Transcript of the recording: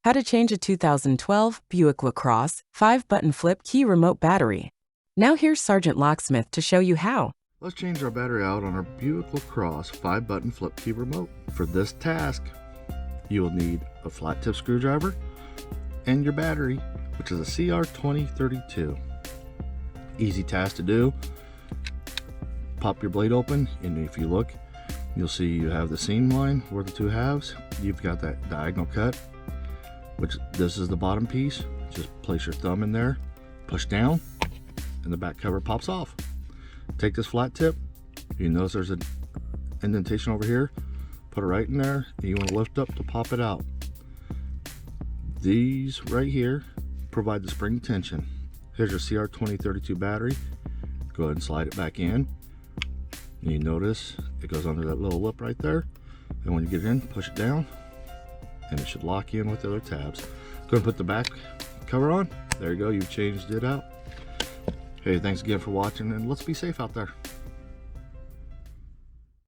How to change a 2012 Buick LaCrosse 5-button flip key remote battery. Now here's Sergeant Locksmith to show you how. Let's change our battery out on our Buick LaCrosse 5-button flip key remote. For this task, you will need a flat tip screwdriver and your battery, which is a CR2032. Easy task to do. Pop your blade open, and if you look, you'll see you have the seam line where the two halves. You've got that diagonal cut, which this is the bottom piece. Just place your thumb in there, push down, and the back cover pops off. Take this flat tip, you notice there's an indentation over here, put it right in there, and you want to lift up to pop it out. These right here provide the spring tension. Here's your CR2032 battery. Go ahead and slide it back in. And you notice it goes under that little lip right there, and when you get it in, push it down and it should lock in with the other tabs. Go ahead and put the back cover on. There you go, you've changed it out. Hey, thanks again for watching, and let's be safe out there.